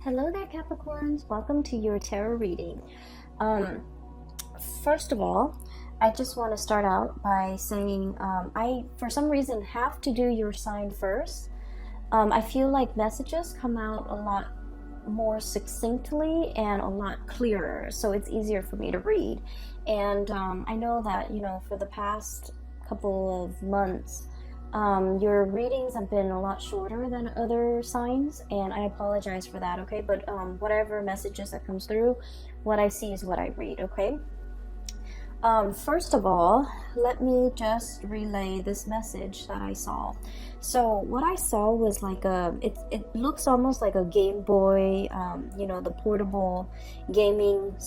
Hello there, Capricorns. Welcome to your tarot reading. First of all, I just want to start out by saying I, for some reason, have to do your sign first. I feel like messages come out a lot more succinctly and a lot clearer, so it's easier for me to read. And I know that, for the past couple of months, your readings have been a lot shorter than other signs, and I apologize for that, okay? But whatever messages that comes through, what I see is what I read, okay? First of all, let me just relay this message that I saw. So what I saw was like it looks almost like a Game Boy, the portable gaming,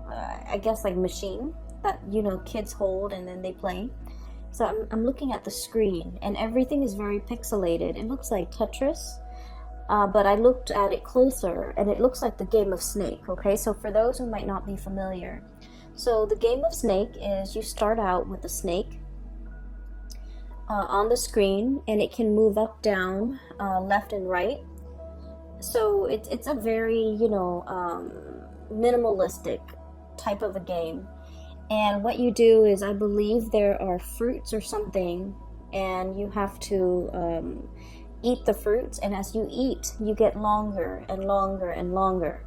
I guess like machine that, kids hold and then they play. So I'm looking at the screen and everything is very pixelated. It looks like Tetris, but I looked at it closer and it looks like the game of Snake, okay? So for those who might not be familiar, so the game of Snake is you start out with a snake on the screen and it can move up, down, left and right. So it's a very, minimalistic type of a game. And what you do is, I believe there are fruits or something, and you have to eat the fruits. And as you eat, you get longer and longer and longer.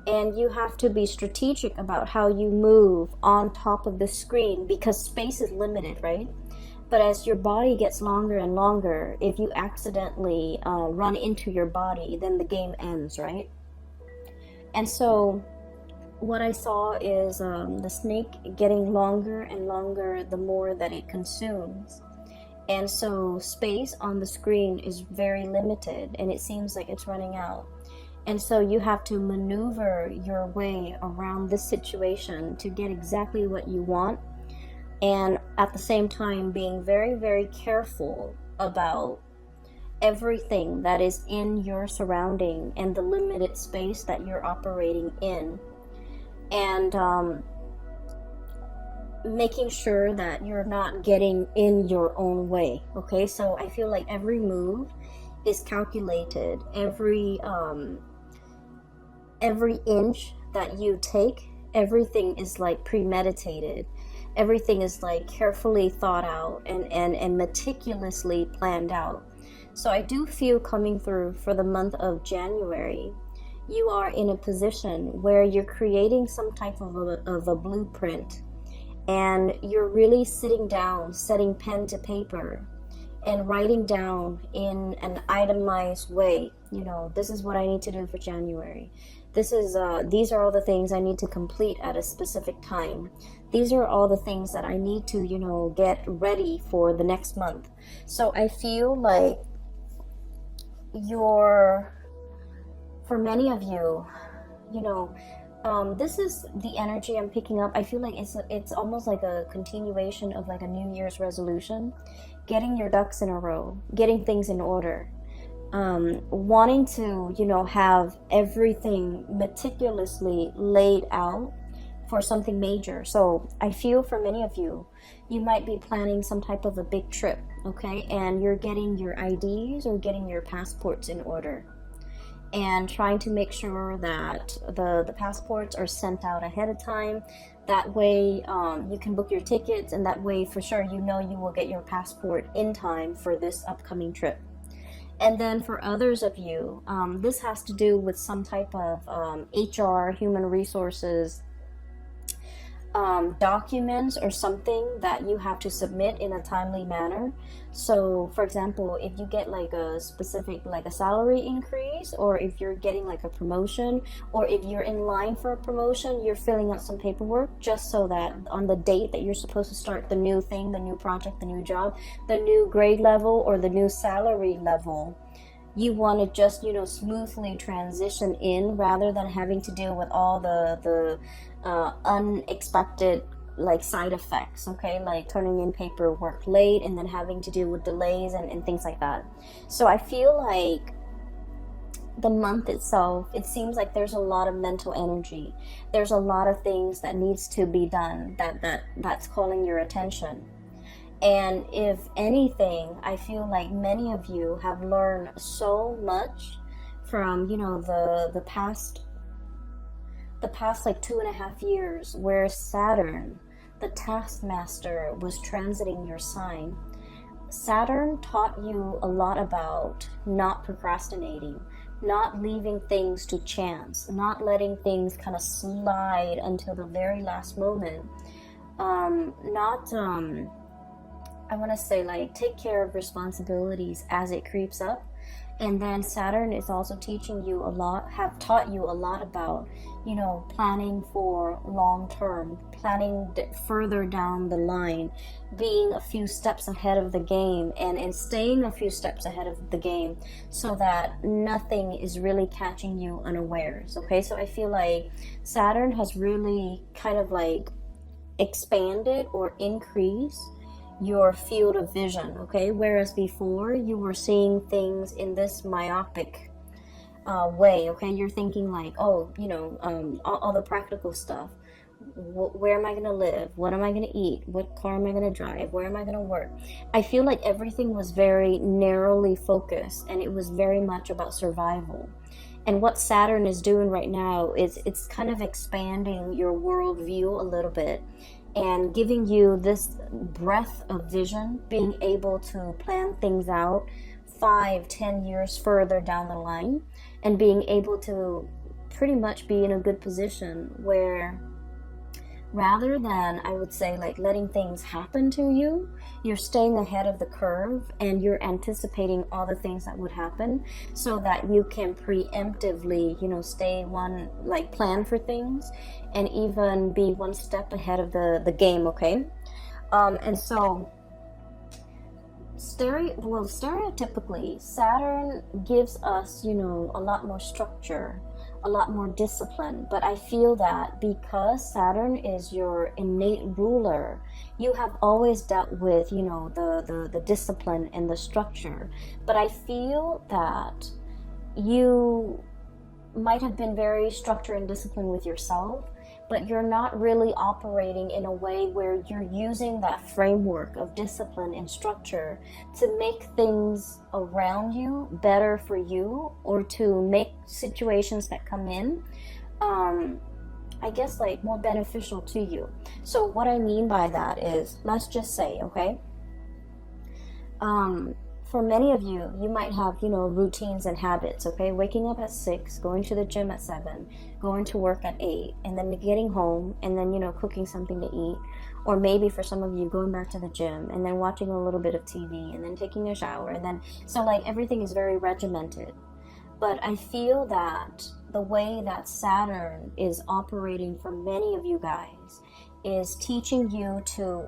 And you have to be strategic about how you move on top of the screen because space is limited, right? But as your body gets longer and longer, if you accidentally run into your body, then the game ends, right? And so what I saw is the snake getting longer and longer the more that it consumes. And so space on the screen is very limited and it seems like it's running out. And so you have to maneuver your way around this situation to get exactly what you want. And at the same time being very, very careful about everything that is in your surrounding and the limited space that you're operating in. And making sure that you're not getting in your own way, okay? So I feel like every move is calculated. Every inch that you take, everything is like premeditated. Everything is like carefully thought out and meticulously planned out. So I do feel coming through for the month of January, you are in a position where you're creating some type of a blueprint, and you're really sitting down, setting pen to paper and writing down in an itemized way, this is what I need to do for January. These are all the things I need to complete at a specific time. These are all the things that I need to, get ready for the next month. So I feel like for many of you, this is the energy I'm picking up. I feel like it's almost like a continuation of like a New Year's resolution, getting your ducks in a row, getting things in order, wanting to, have everything meticulously laid out for something major. So I feel for many of you, you might be planning some type of a big trip, okay? And you're getting your IDs or getting your passports in order, and trying to make sure that the passports are sent out ahead of time. That way you can book your tickets, and that way for sure you will get your passport in time for this upcoming trip. And then for others of you, this has to do with some type of HR, human resources, documents or something that you have to submit in a timely manner. So for example, if you get like a specific, like a salary increase, or if you're getting like a promotion, or if you're in line for a promotion, you're filling out some paperwork just so that on the date that you're supposed to start the new thing, the new project, the new job, the new grade level, or the new salary level, you want to just smoothly transition in, rather than having to deal with all the unexpected like side effects, okay, like turning in paperwork late and then having to deal with delays and things like that. So I feel like the month itself, it seems like there's a lot of mental energy. There's a lot of things that needs to be done that's calling your attention. And if anything, I feel like many of you have learned so much from, you know, the past like 2.5 years, where Saturn, the taskmaster, was transiting your sign. Saturn taught you a lot about not procrastinating, not leaving things to chance, not letting things kind of slide until the very last moment. Not I want to say, like, take care of responsibilities as it creeps up. And then Saturn is also teaching you a lot, have taught you a lot about, you know, planning for long term, planning further down the line, being a few steps ahead of the game, and staying a few steps ahead of the game, so that nothing is really catching you unawares. Okay, so I feel like Saturn has really kind of like expanded or increased your field of vision, okay? Whereas before you were seeing things in this myopic way, okay? You're thinking like, oh, you know, all the practical stuff. Where am I going to live? What am I going to eat? What car am I going to drive? Where am I going to work? I feel like everything was very narrowly focused, and it was very much about survival. And what Saturn is doing right now is it's kind of expanding your worldview a little bit, and giving you this breadth of vision, being able to plan things out 5-10 years further down the line, and being able to pretty much be in a good position where, rather than, I would say, like letting things happen to you, you're staying ahead of the curve, and you're anticipating all the things that would happen, so that you can preemptively, you know, plan for things, and even be one step ahead of the game, okay? And so stereotypically, Saturn gives us, you know, a lot more structure, a lot more discipline. But I feel that because Saturn is your innate ruler, you have always dealt with, you know, the discipline and the structure. But I feel that you might have been very structured and disciplined with yourself, but you're not really operating in a way where you're using that framework of discipline and structure to make things around you better for you, or to make situations that come in, I guess, like, more beneficial to you. So what I mean by that is, let's just say, okay, for many of you, you might have, you know, routines and habits, okay? Waking up at 6, going to the gym at 7, going to work at 8, and then getting home, and then, you know, cooking something to eat. Or maybe for some of you, going back to the gym, and then watching a little bit of TV, and then taking a shower, and then, so like everything is very regimented. But I feel that the way that Saturn is operating for many of you guys is teaching you to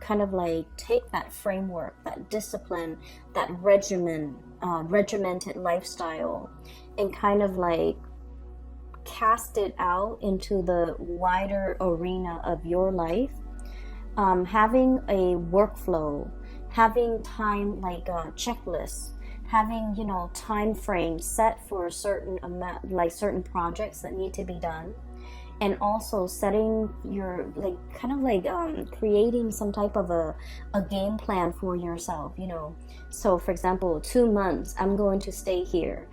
kind of like take that framework, that discipline, that regimented lifestyle, and kind of like cast it out into the wider arena of your life. Having a workflow, having time, like a checklist, having, you know, time frames set for a certain amount, like certain projects that need to be done. And also setting your, like, kind of like creating some type of a game plan for yourself, you know. So for example, 2 months I'm going to stay here,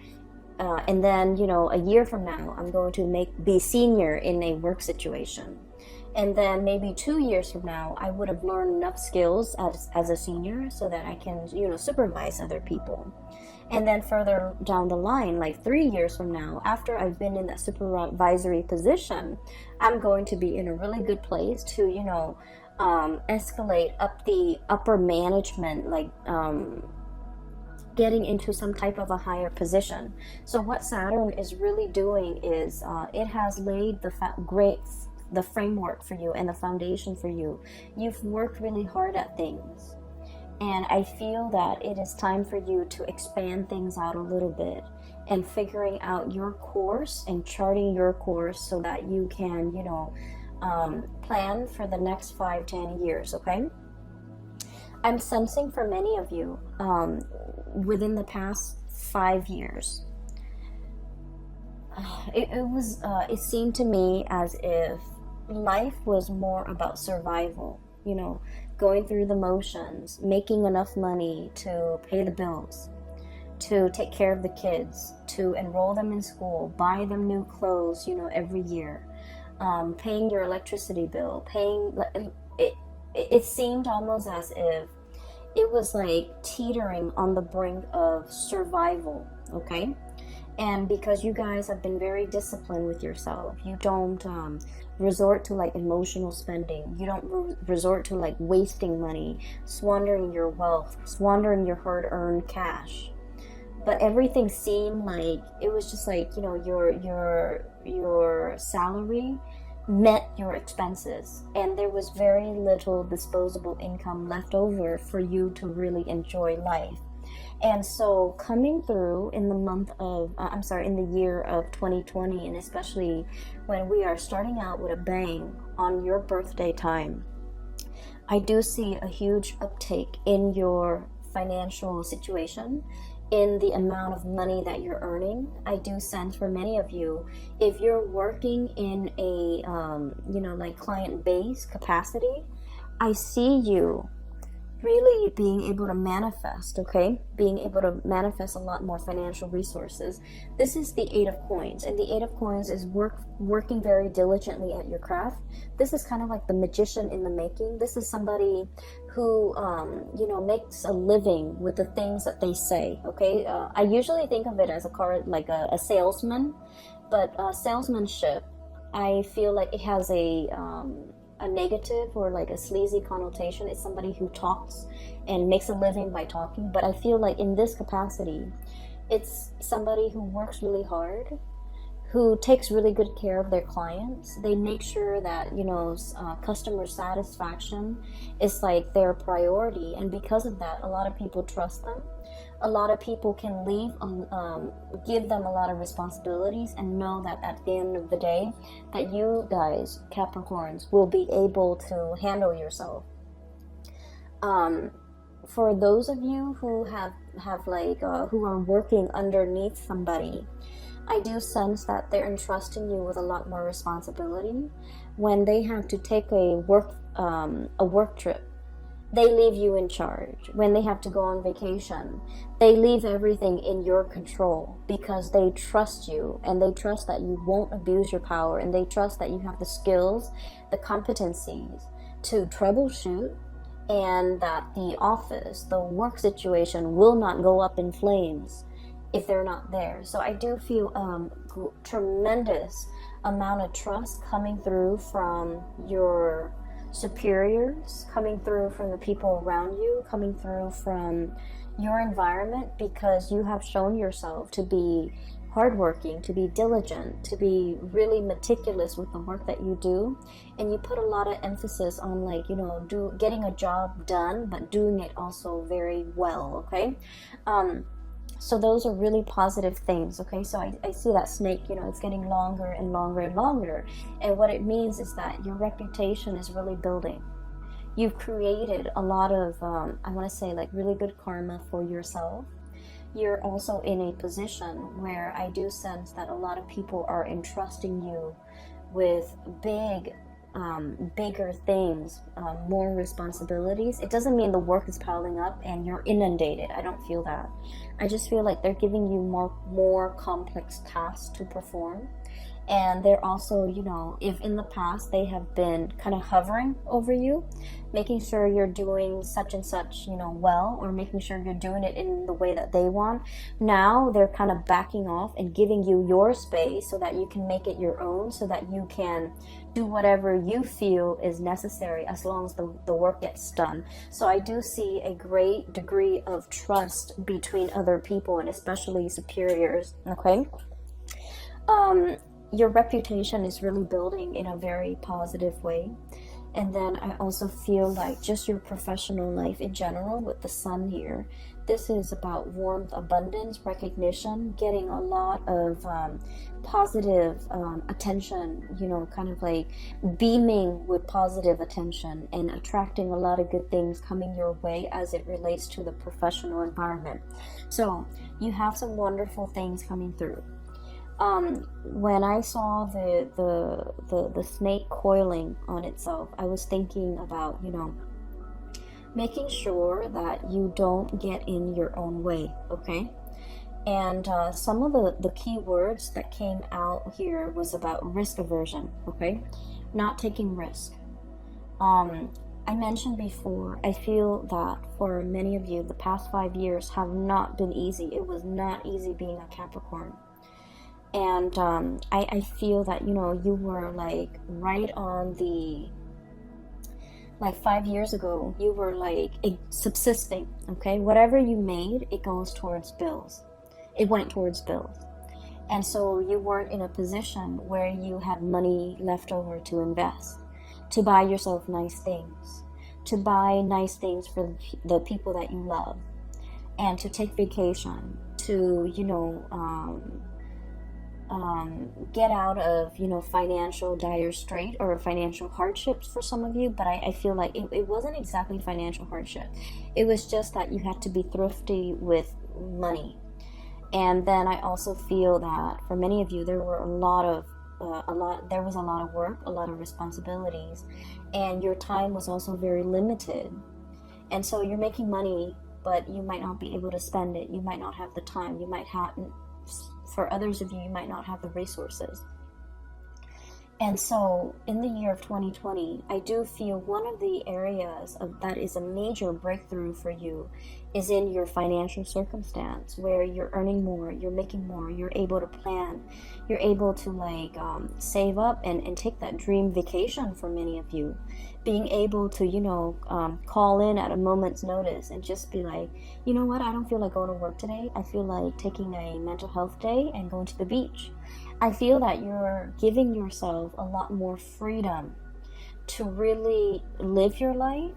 and then, you know, a year from now I'm going to be senior in a work situation, and then maybe 2 years from now I would have learned enough skills as a senior so that I can, you know, supervise other people. And then further down the line, like 3 years from now, after I've been in that supervisory position, I'm going to be in a really good place to, you know, escalate up the upper management, like getting into some type of a higher position. So what Saturn is really doing is it has laid the framework for you and the foundation for you. You've worked really hard at things. And I feel that it is time for you to expand things out a little bit, and figuring out your course and charting your course so that you can, you know, plan for the next 5-10 years, okay? I'm sensing for many of you, within the past 5 years, it seemed to me as if life was more about survival, you know, going through the motions, making enough money to pay the bills, to take care of the kids, to enroll them in school, buy them new clothes, every year, paying your electricity bill, it seemed almost as if it was like teetering on the brink of survival, okay? And because you guys have been very disciplined with yourself, you don't resort to like emotional spending. You don't resort to like wasting money, squandering your wealth, squandering your hard-earned cash. But everything seemed like it was just like, your salary met your expenses, and there was very little disposable income left over for you to really enjoy life. And so coming through in the in the year of 2020, and especially when we are starting out with a bang on your birthday time, I do see a huge uptake in your financial situation, in the amount of money that you're earning. I do sense for many of you, if you're working in a like client-based capacity, I see you really being able to manifest, okay? Being able to manifest a lot more financial resources. This is the Eight of Coins, and the Eight of Coins is working very diligently at your craft. This is kind of like the magician in the making. This is somebody who, makes a living with the things that they say, okay? I usually think of it as a salesman, but salesmanship, I feel like it has a negative or like a sleazy connotation. It's somebody who talks and makes a living by talking. But I feel like in this capacity, it's somebody who works really hard, who takes really good care of their clients. They make sure that customer satisfaction is like their priority, and because of that, a lot of people trust them. A lot of people can give them a lot of responsibilities, and know that at the end of the day, that you guys, Capricorns, will be able to handle yourself. For those of you who who are working underneath somebody, I do sense that they're entrusting you with a lot more responsibility. When they have to take a work trip, they leave you in charge. When they have to go on vacation, they leave everything in your control, because they trust you, and they trust that you won't abuse your power, and they trust that you have the skills, the competencies to troubleshoot, and that the office, the work situation will not go up in flames if they're not there. So I do feel tremendous amount of trust coming through from your superiors, coming through from the people around you, coming through from your environment, because you have shown yourself to be hardworking, to be diligent, to be really meticulous with the work that you do, and you put a lot of emphasis on getting a job done, but doing it also very well, okay? So those are really positive things, okay? So I see that snake, it's getting longer and longer and longer. And what it means is that your reputation is really building. You've created a lot of, I want to say, like really good karma for yourself. You're also in a position where I do sense that a lot of people are entrusting you with bigger things, more responsibilities. It doesn't mean the work is piling up and you're inundated. I don't feel that. I just feel like they're giving you more complex tasks to perform. And they're also, if in the past they have been kind of hovering over you, making sure you're doing such and such, well, or making sure you're doing it in the way that they want. Now they're kind of backing off and giving you your space so that you can make it your own, so that you can do whatever you feel is necessary as long as the work gets done. So I do see a great degree of trust between other people, and especially superiors, okay? Your reputation is really building in a very positive way. And then I also feel like just your professional life in general with the sun here, this is about warmth, abundance, recognition, getting a lot of positive attention, kind of like beaming with positive attention and attracting a lot of good things coming your way as it relates to the professional environment. So you have some wonderful things coming through. When I saw the snake coiling on itself, I was thinking about, making sure that you don't get in your own way, okay? And some of the key words that came out here was about risk aversion, okay? Not taking risk. I mentioned before, I feel that for many of you, the past 5 years have not been easy. It was not easy being a Capricorn. And I feel that, you were like right on the, like 5 years ago, you were like subsisting, okay? Whatever you made, it goes towards bills. It went towards bills. And so you weren't in a position where you had money left over to invest, to buy yourself nice things, to buy nice things for the people that you love, and to take vacation, to, get out of, financial dire strait or financial hardships for some of you. But I feel like it wasn't exactly financial hardship. It was just that you had to be thrifty with money. And then I also feel that for many of you, there were there was a lot of work, a lot of responsibilities, and your time was also very limited. And so you're making money, but you might not be able to spend it. You might not have the time. For others of you, you might not have the resources. And so in the year of 2020, I do feel one of the areas that is a major breakthrough for you is in your financial circumstance, where you're earning more, you're making more, you're able to plan, you're able to save up and take that dream vacation for many of you. Being able to, call in at a moment's notice and just be like, you know what, I don't feel like going to work today. I feel like taking a mental health day and going to the beach. I feel that you're giving yourself a lot more freedom to really live your life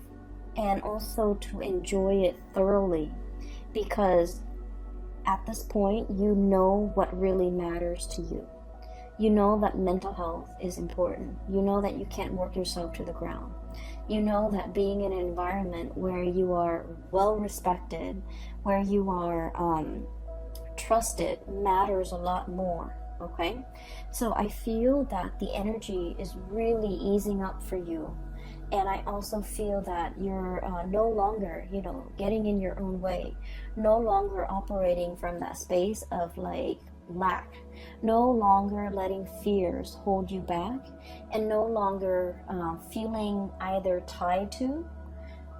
and also to enjoy it thoroughly, because at this point, you know what really matters to you. You know that mental health is important. You know that you can't work yourself to the ground. You know that being in an environment where you are well respected, where you are trusted, matters a lot more. Okay, so I feel that the energy is really easing up for you. And I also feel that you're no longer, getting in your own way, no longer operating from that space of like lack, no longer letting fears hold you back, and no longer feeling either tied to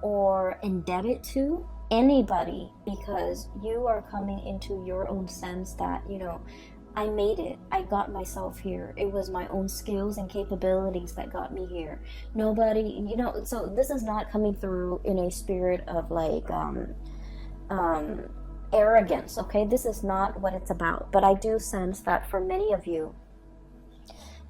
or indebted to anybody, because you are coming into your own sense that, I made it. I got myself here. It was my own skills and capabilities that got me here. Nobody, so this is not coming through in a spirit of like arrogance, okay? This is not what it's about. But I do sense that for many of you,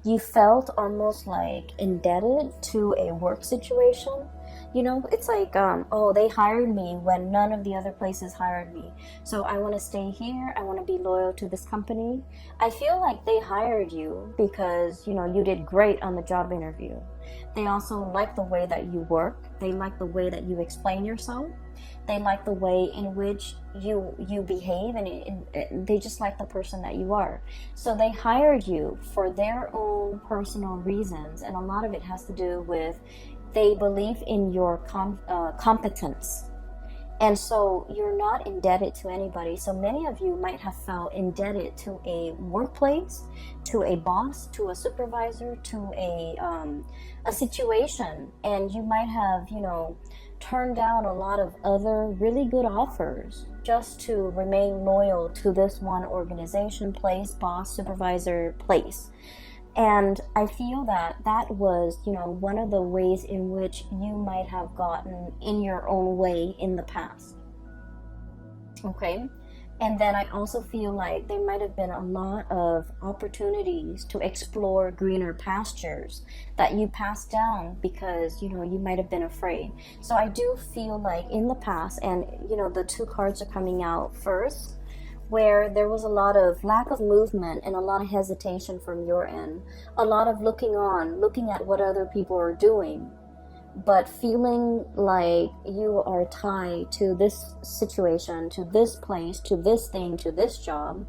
you felt almost like indebted to a work situation. It's like, they hired me when none of the other places hired me. So I want to stay here. I want to be loyal to this company. I feel like they hired you because, you did great on the job interview. They also like the way that you work. They like the way that you explain yourself. They like the way in which you behave, and they just like the person that you are. So they hired you for their own personal reasons, and a lot of it has to do with they believe in your competence. And so you're not indebted to anybody. So many of you might have felt indebted to a workplace, to a boss, to a supervisor, to a situation. And you might have, turned down a lot of other really good offers just to remain loyal to this one organization, place, boss, supervisor, place. And I feel that was, one of the ways in which you might have gotten in your own way in the past. Okay? And then I also feel like there might have been a lot of opportunities to explore greener pastures that you passed down because, you might have been afraid. So I do feel like in the past, and, the two cards are coming out first, where there was a lot of lack of movement and a lot of hesitation from your end, a lot of looking at what other people are doing, but feeling like you are tied to this situation, to this place, to this thing, to this job,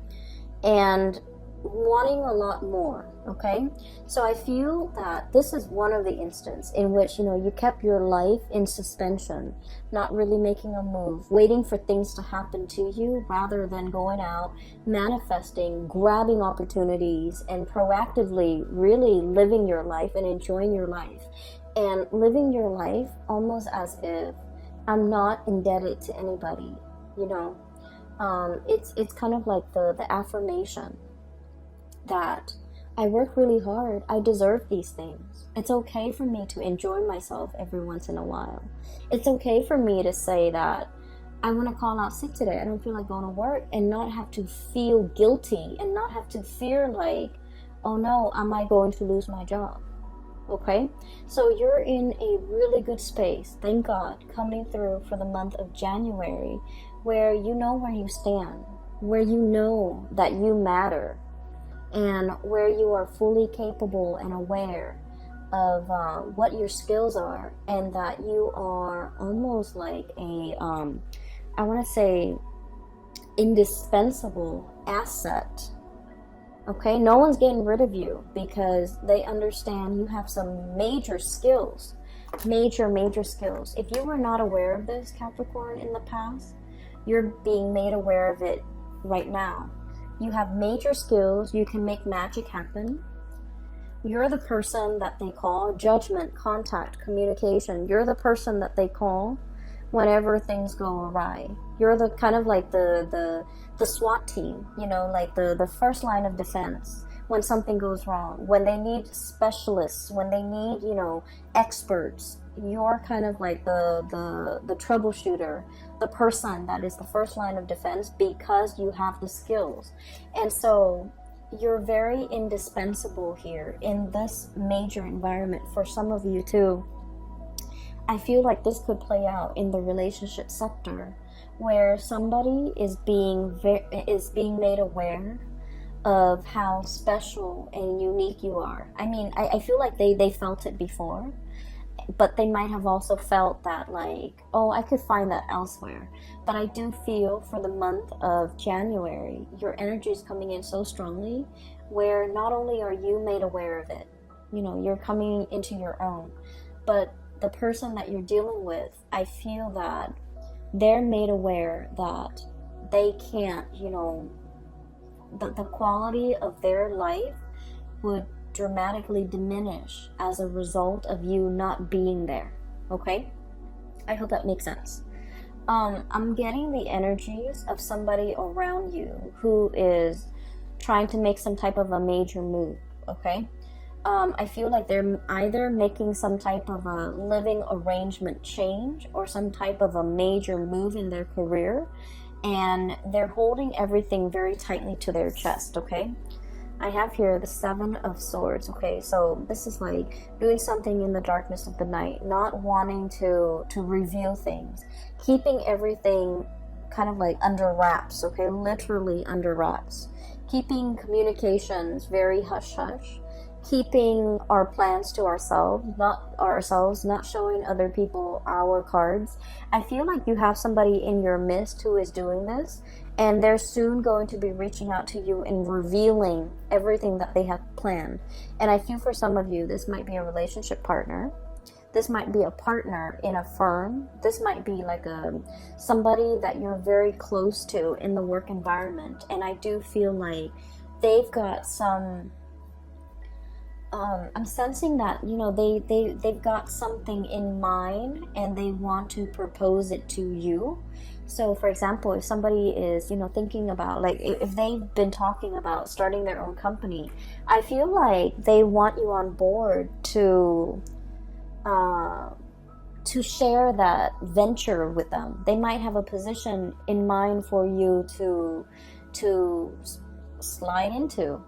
and wanting a lot more, okay? So I feel that this is one of the instances in which, you kept your life in suspension, not really making a move, waiting for things to happen to you rather than going out, manifesting, grabbing opportunities, and proactively really living your life and enjoying your life. And living your life almost as if I'm not indebted to anybody, It's kind of like the affirmation that I work really hard. I deserve these things. It's okay for me to enjoy myself every once in a while. It's okay for me to say that I want to call out sick today. I don't feel like going to work, and not have to feel guilty and not have to fear like, oh no, am I going to lose my job? Okay, so you're in a really good space, thank God, coming through for the month of January, where you know where you stand, where you know that you matter, and where you are fully capable and aware of what your skills are, and that you are almost like a, I want to say, indispensable asset. Okay, no one's getting rid of you because they understand you have some major skills, major skills. If you were not aware of this, Capricorn, in the past, you're being made aware of it right now. You have major skills. You can make magic happen. You're the person that they call judgment, contact, communication. You're the person that they call whenever things go awry. You're the kind of like the SWAT team, like the first line of defense when something goes wrong, when they need specialists, when they need, experts. You're kind of like the troubleshooter, the person that is the first line of defense because you have the skills. And so you're very indispensable here in this major environment. For some of you too, I feel like this could play out in the relationship sector, where somebody is being made aware of how special and unique you are. I mean, I feel like they felt it before, but they might have also felt that like, oh, I could find that elsewhere. But I do feel for the month of January, your energy is coming in so strongly, where not only are you made aware of it, you're coming into your own, but the person that you're dealing with, I feel that they're made aware that they can't, the quality of their life would dramatically diminish as a result of you not being there. Okay? I hope that makes sense. I'm getting the energies of somebody around you who is trying to make some type of a major move. Okay? I feel like they're either making some type of a living arrangement change or some type of a major move in their career, and they're holding everything very tightly to their chest. Okay, I have here the 7 of Swords. Okay, so this is like doing something in the darkness of the night, not wanting to reveal things, keeping everything kind of like under wraps. Okay, literally under wraps, keeping communications very hush hush, keeping our plans to ourselves, not showing other people our cards. I feel like you have somebody in your midst who is doing this, and they're soon going to be reaching out to you and revealing everything that they have planned. And I feel for some of you, this might be a relationship partner. This might be a partner in a firm. This might be like somebody that you're very close to in the work environment. And I do feel like they've got some... I'm sensing that, they've got something in mind and they want to propose it to you. So, for example, if somebody is, thinking about, like, if they've been talking about starting their own company, I feel like they want you on board to share that venture with them. They might have a position in mind for you to slide into.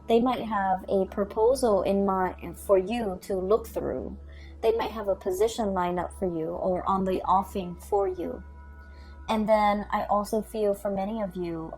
They might have a proposal in mind for you to look through. They might have a position lined up for you or on the offing for you. And then I also feel for many of you,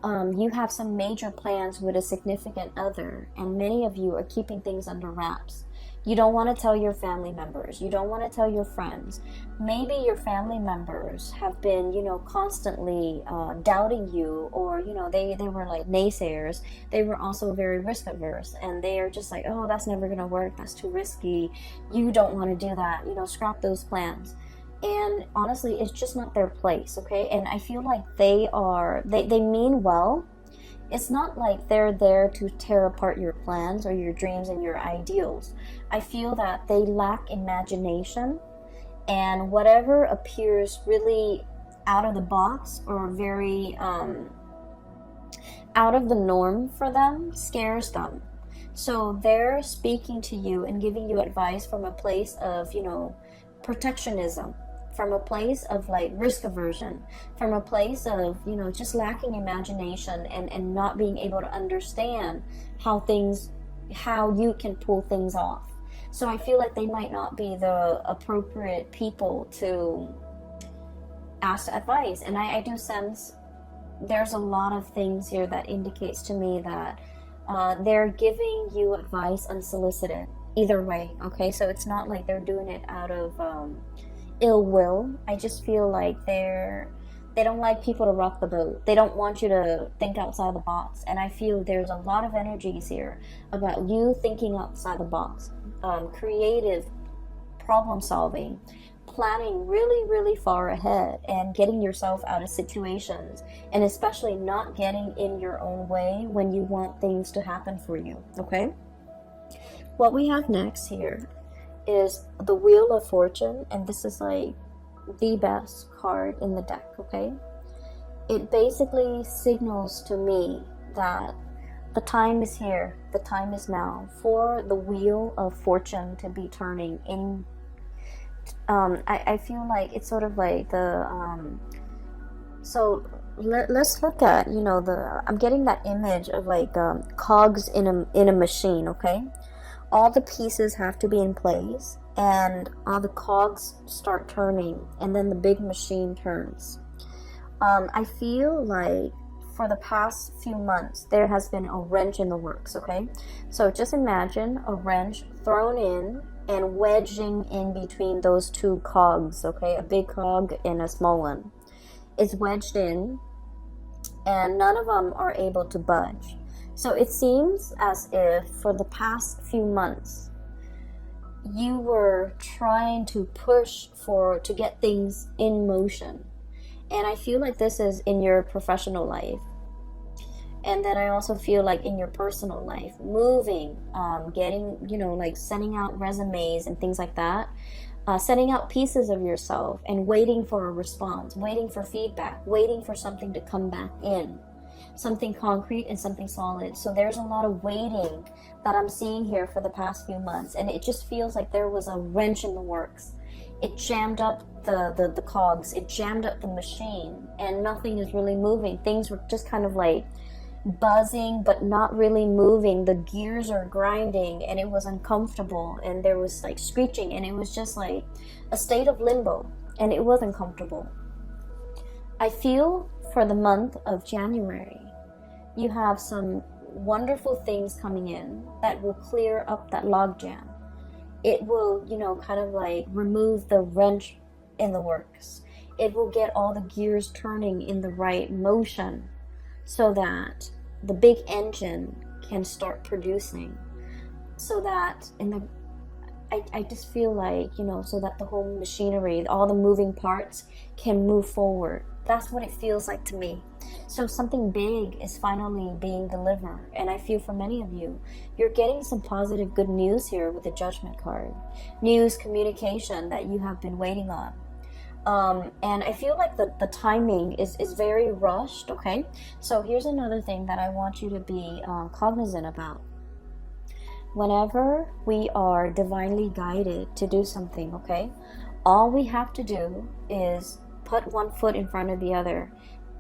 you have some major plans with a significant other, and many of you are keeping things under wraps. You don't want to tell your family members. You don't want to tell your friends. Maybe your family members have been, constantly doubting you, or, they were like naysayers. They were also very risk averse, and they are just like, oh, that's never going to work. That's too risky. You don't want to do that. Scrap those plans. And honestly, it's just not their place, okay? And I feel like they mean well. It's not like they're there to tear apart your plans or your dreams and your ideals. I feel that they lack imagination, and whatever appears really out of the box or very out of the norm for them scares them. So they're speaking to you and giving you advice from a place of, protectionism, from a place of like risk aversion, from a place of, just lacking imagination and not being able to understand how you can pull things off. So I feel like they might not be the appropriate people to ask advice. And I do sense there's a lot of things here that indicates to me that they're giving you advice unsolicited either way, okay? So it's not like they're doing it out of ill will. I just feel like they don't like people to rock the boat. They don't want you to think outside the box. And I feel there's a lot of energies here about you thinking outside the box, creative problem solving, planning really, really far ahead, and getting yourself out of situations, and especially not getting in your own way when you want things to happen for you, okay? What we have next here is the Wheel of Fortune, and this is like the best card in the deck, okay? It basically signals to me that the time is here, the time is now for the Wheel of Fortune to be turning in. I feel like it's sort of like let's look at, I'm getting that image of like cogs in a machine, okay? All the pieces have to be in place, and all the cogs start turning, and then the big machine turns. I feel like for the past few months there has been a wrench in the works, okay? So just imagine a wrench thrown in and wedging in between those two cogs, okay? A big cog and a small one. It's wedged in, and none of them are able to budge. So it seems as if for the past few months you were trying to push to get things in motion. And I feel like this is in your professional life. And then I also feel like in your personal life, moving, getting, like sending out resumes and things like that, sending out pieces of yourself and waiting for a response, waiting for feedback, waiting for something to come back in, something concrete and something solid. So there's a lot of waiting that I'm seeing here for the past few months, and it just feels like there was a wrench in the works. It jammed up the cogs, it jammed up the machine, and nothing is really moving. Things were just kind of like buzzing but not really moving. The gears are grinding, and it was uncomfortable, and there was like screeching, and it was just like a state of limbo, and it wasn't comfortable. I feel for the month of January you have some wonderful things coming in that will clear up that logjam. It will, kind of like remove the wrench in the works. It will get all the gears turning in the right motion so that the big engine can start producing. So that I just feel like, so that the whole machinery, all the moving parts can move forward. That's what it feels like to me. So something big is finally being delivered. And I feel for many of you, you're getting some positive good news here with the Judgment card. News, communication that you have been waiting on. And I feel like the timing is very rushed, okay? So here's another thing that I want you to be cognizant about. Whenever we are divinely guided to do something, okay, all we have to do is put one foot in front of the other.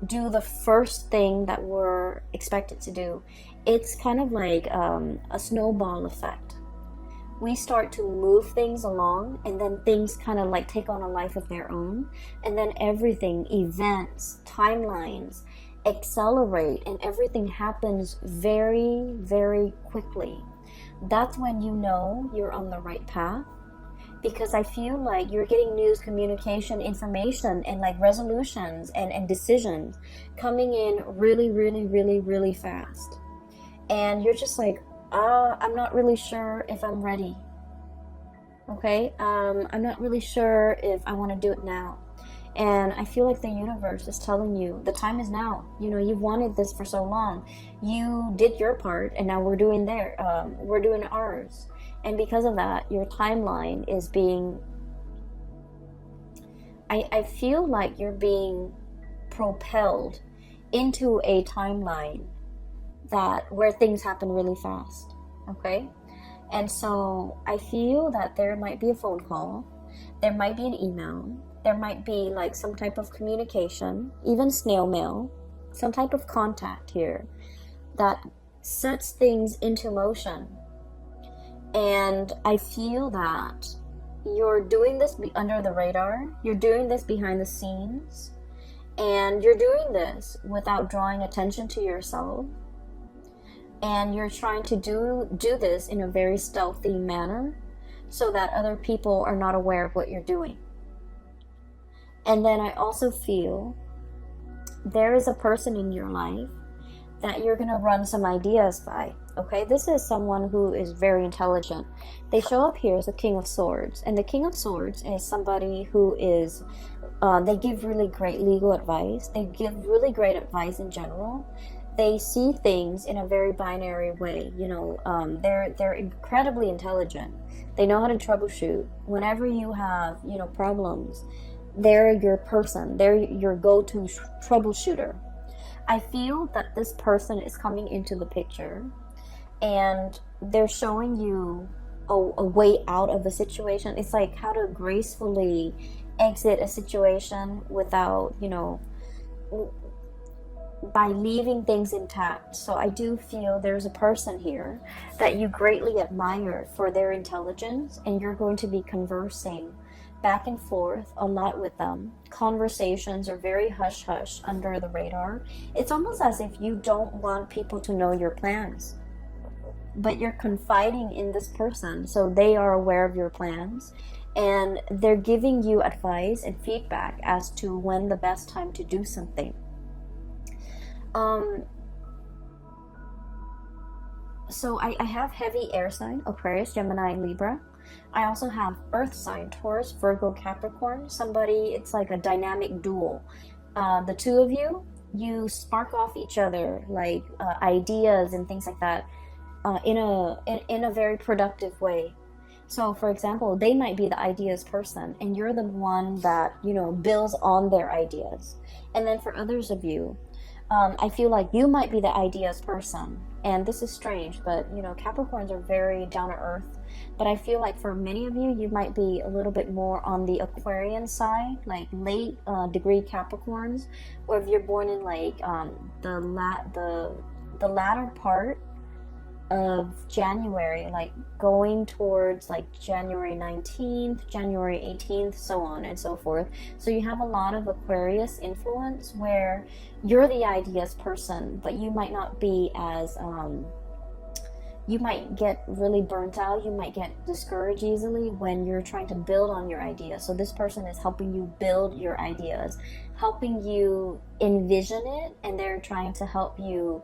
Do the first thing that we're expected to do. It's kind of like a snowball effect. We start to move things along, and then things kind of like take on a life of their own, and then everything, events, timelines, accelerate, and everything happens very, very quickly. that's when you know you're on the right path. Because I feel like you're getting news, communication, information, and like resolutions and decisions coming in really, really, really, really fast. And you're just like, I'm not really sure if I'm ready. Okay? I'm not really sure if I want to do it now. And I feel like the universe is telling you the time is now. You know, you've wanted this for so long. You did your part, and now we're doing ours. And because of that, your timeline is being, I feel like you're being propelled into a timeline where things happen really fast. Okay? And so I feel that there might be a phone call, there might be an email, there might be like some type of communication, even snail mail, some type of contact here that sets things into motion. And I feel that you're doing this under the radar, you're doing this behind the scenes, and you're doing this without drawing attention to yourself. And you're trying to do this in a very stealthy manner so that other people are not aware of what you're doing. And then I also feel there is a person in your life that you're going to run some ideas by. Okay, this is someone who is very intelligent. They show up here as a King of Swords. And the King of Swords is somebody who is, they give really great legal advice. They give really great advice in general. They see things in a very binary way. You know, they're incredibly intelligent. They know how to troubleshoot. Whenever you have, you know, problems, they're your person. They're your go-to troubleshooter. I feel that this person is coming into the picture and they're showing you a way out of a situation. It's like how to gracefully exit a situation without, you know, by leaving things intact. So I do feel there's a person here that you greatly admire for their intelligence, and you're going to be conversing back and forth a lot with them. Conversations are very hush-hush under the radar. It's almost as if you don't want people to know your plans, but you're confiding in this person, so they are aware of your plans, and they're giving you advice and feedback as to when the best time to do something. So I have heavy air sign, Aquarius, Gemini, Libra. I also have earth sign, Taurus, Virgo, Capricorn. Somebody, it's like a dynamic duel. The two of you, you spark off each other, like ideas and things like that, in a very productive way. So, for example, they might be the ideas person, and you're the one that, you know, builds on their ideas. And then for others of you, I feel like you might be the ideas person. And this is strange, but, you know, Capricorns are very down to earth. But I feel like for many of you, you might be a little bit more on the Aquarian side, like late degree Capricorns, or if you're born in like the latter part of January, like going towards like January 19th, January 18th, so on and so forth. So you have a lot of Aquarius influence where you're the ideas person, but you might not be as you might get really burnt out, you might get discouraged easily when you're trying to build on your ideas. So this person is helping you build your ideas, helping you envision it, and they're trying to help you.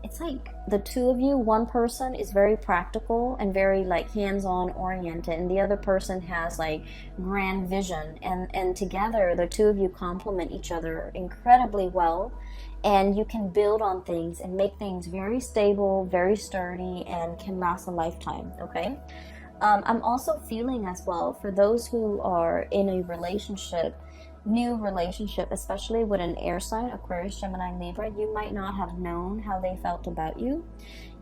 It's like the two of you, one person is very practical and very like hands-on oriented, and the other person has like grand vision, and together the two of you complement each other incredibly well, and you can build on things and make things very stable, very sturdy, and can last a lifetime. Okay. I'm also feeling as well for those who are in a relationship, new relationship, especially with an air sign, Aquarius, Gemini, Libra, you might not have known how they felt about you.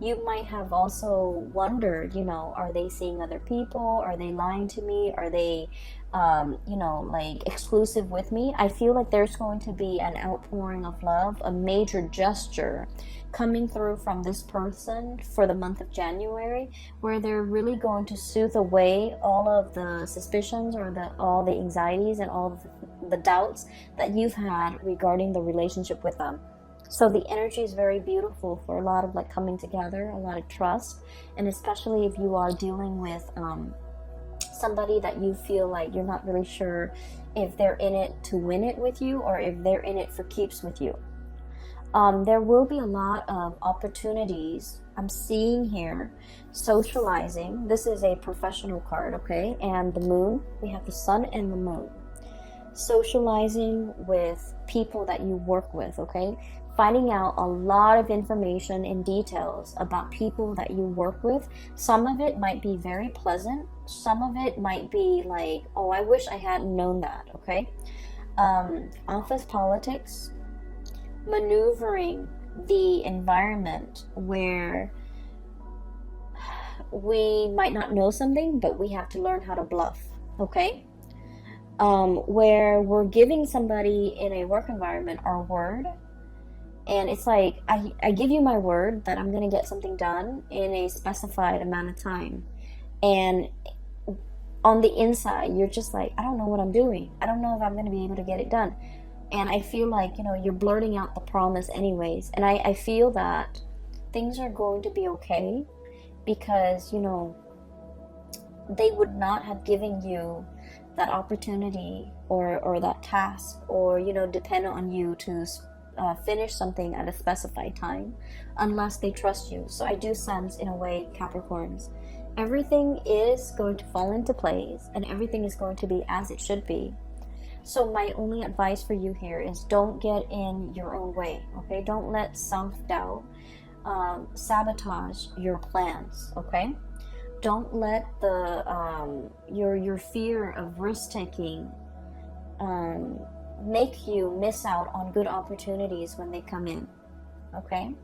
You might have also wondered, you know, are they seeing other people? Are they lying to me? Are they, you know, like exclusive with me? I feel like there's going to be an outpouring of love, a major gesture coming through from this person for the month of January, where they're really going to soothe away all of the suspicions or all the anxieties and all of the doubts that you've had regarding the relationship with them. So the energy is very beautiful for a lot of like coming together, a lot of trust, and especially if you are dealing with somebody that you feel like you're not really sure if they're in it to win it with you or if they're in it for keeps with you. There will be a lot of opportunities I'm seeing here. Socializing. This is a professional card, okay? And the moon. We have the sun and the moon. Socializing with people that you work with, okay? Finding out a lot of information and details about people that you work with. Some of it might be very pleasant. Some of it might be like, oh, I wish I hadn't known that, okay? Office politics. Maneuvering the environment where we might not know something, but we have to learn how to bluff, okay? Where we're giving somebody in a work environment our word, and it's like, I give you my word that I'm going to get something done in a specified amount of time, and on the inside, you're just like, I don't know what I'm doing. I don't know if I'm going to be able to get it done. And I feel like, you're blurting out the promise anyways. And I feel that things are going to be okay because, they would not have given you that opportunity or that task or, depend on you to finish something at a specified time unless they trust you. So I do sense, in a way, Capricorns, everything is going to fall into place and everything is going to be as it should be. So my only advice for you here is don't get in your own way, okay? Don't let self-doubt sabotage your plans, okay? Don't let the your fear of risk-taking make you miss out on good opportunities when they come in, okay?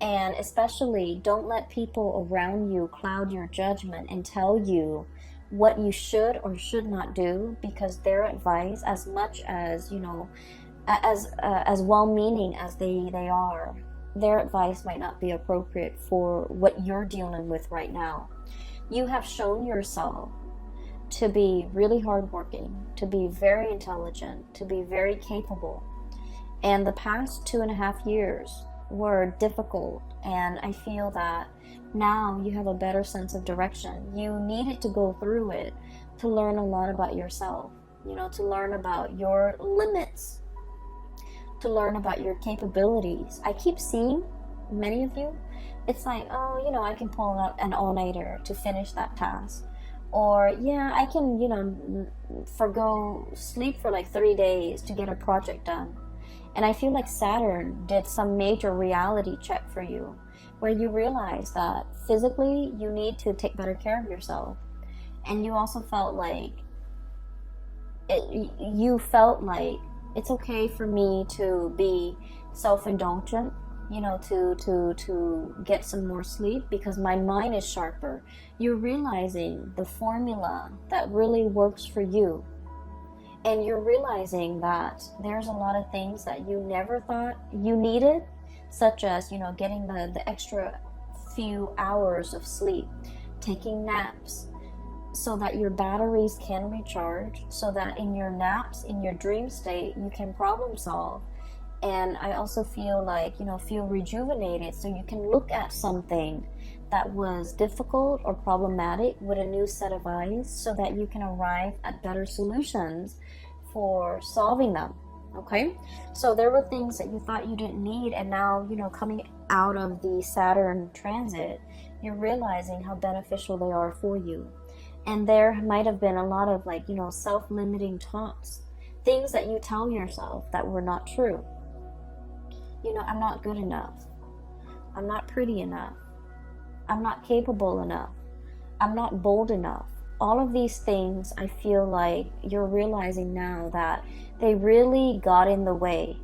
And especially don't let people around you cloud your judgment and tell you what you should or should not do, because their advice, as much as as well-meaning as they are, their advice might not be appropriate for what you're dealing with right now. You have shown yourself to be really hardworking, to be very intelligent, to be very capable, and the past 2.5 years were difficult, and I feel that now you have a better sense of direction. You needed to go through it to learn a lot about yourself, to learn about your limits, to learn about your capabilities. I keep seeing many of you, it's like, oh, I can pull out an all-nighter to finish that task. Or, yeah, I can, forgo sleep for like 3 days to get a project done. And I feel like Saturn did some major reality check for you, where you realize that physically you need to take better care of yourself. And you also felt like it's okay for me to be self-indulgent, to get some more sleep because my mind is sharper. You're realizing the formula that really works for you. And you're realizing that there's a lot of things that you never thought you needed, such as, getting the extra few hours of sleep, taking naps, so that your batteries can recharge, so that in your naps, in your dream state, you can problem solve. And I also feel like, feel rejuvenated, so you can look at something that was difficult or problematic with a new set of eyes, so that you can arrive at better solutions for solving them, okay? So there were things that you thought you didn't need, and now, coming out of the Saturn transit, you're realizing how beneficial they are for you. And there might have been a lot of self-limiting talks, things that you tell yourself that were not true. I'm not good enough. I'm not pretty enough. I'm not capable enough. I'm not bold enough. All of these things, I feel like you're realizing now that they really got in the way.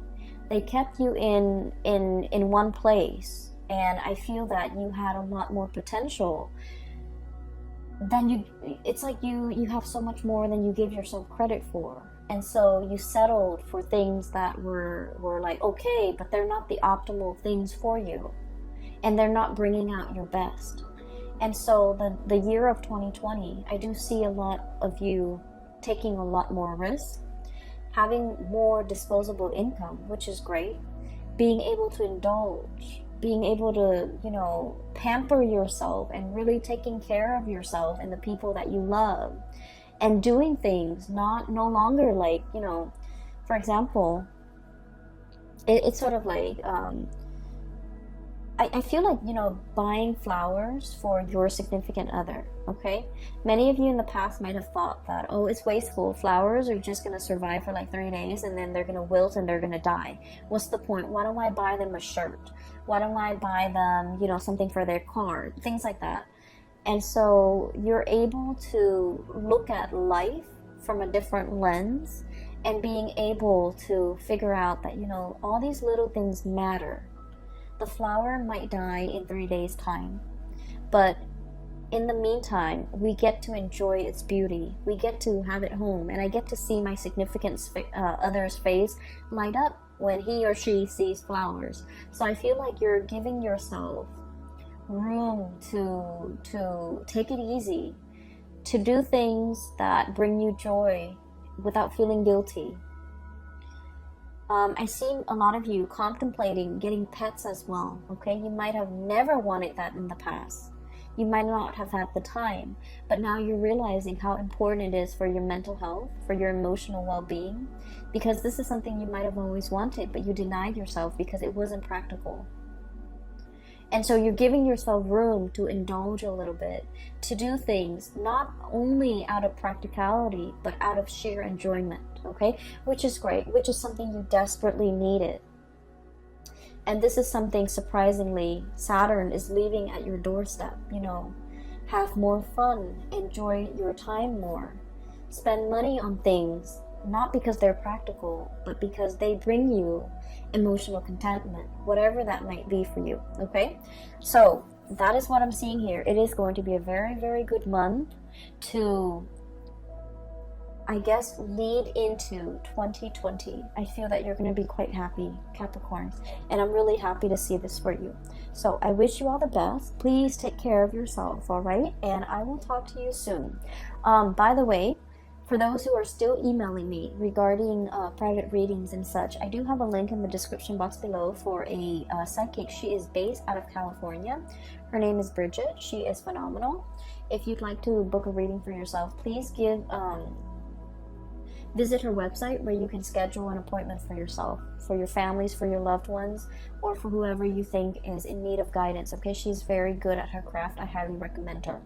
They kept you in one place, and I feel that you had a lot more potential than it's like you have so much more than you give yourself credit for. And so you settled for things that were like, okay, but they're not the optimal things for you. And they're not bringing out your best. And so the year of 2020, I do see a lot of you taking a lot more risk, having more disposable income, which is great, being able to indulge, being able to, you know, pamper yourself and really taking care of yourself and the people that you love, and doing things no longer like, you know, for example, it's sort of like, I feel like, you know, buying flowers for your significant other, okay? Many of you in the past might have thought that, oh, it's wasteful. Flowers are just going to survive for like 3 days and then they're going to wilt and they're going to die. What's the point? Why don't I buy them a shirt? Why don't I buy them, you know, something for their car? Things like that. And so you're able to look at life from a different lens and being able to figure out that, you know, all these little things matter. The flower might die in 3 days' time, but in the meantime, we get to enjoy its beauty. We get to have it home, and I get to see my significant other's face light up when he or she sees flowers. So I feel like you're giving yourself room to take it easy, to do things that bring you joy without feeling guilty. I see a lot of you contemplating getting pets as well, okay? You might have never wanted that in the past. You might not have had the time, but now you're realizing how important it is for your mental health, for your emotional well-being, because this is something you might have always wanted, but you denied yourself because it wasn't practical. And so you're giving yourself room to indulge a little bit, to do things not only out of practicality, but out of sheer enjoyment, okay? Which is great, which is something you desperately needed. And this is something, surprisingly, Saturn is leaving at your doorstep, you know. Have more fun, enjoy your time more, spend money on things, not because they're practical, but because they bring you emotional contentment, whatever that might be for you, okay? So that is what I'm seeing here. It is going to be a very, very good month to, I guess, lead into 2020. I feel that you're going to be quite happy, Capricorn, and I'm really happy to see this for you. So I wish you all the best. Please take care of yourself, all right? And I will talk to you soon. By the way, for those who are still emailing me regarding private readings and such, I do have a link in the description box below for a psychic. She is based out of California. Her name is Bridget. She is phenomenal. If you'd like to book a reading for yourself, please visit her website where you can schedule an appointment for yourself, for your families, for your loved ones, or for whoever you think is in need of guidance. Okay, she's very good at her craft. I highly recommend her.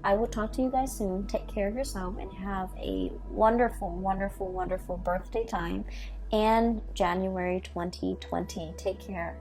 I will talk to you guys soon. Take care of yourself and have a wonderful, wonderful, wonderful birthday time and January 2020. Take care.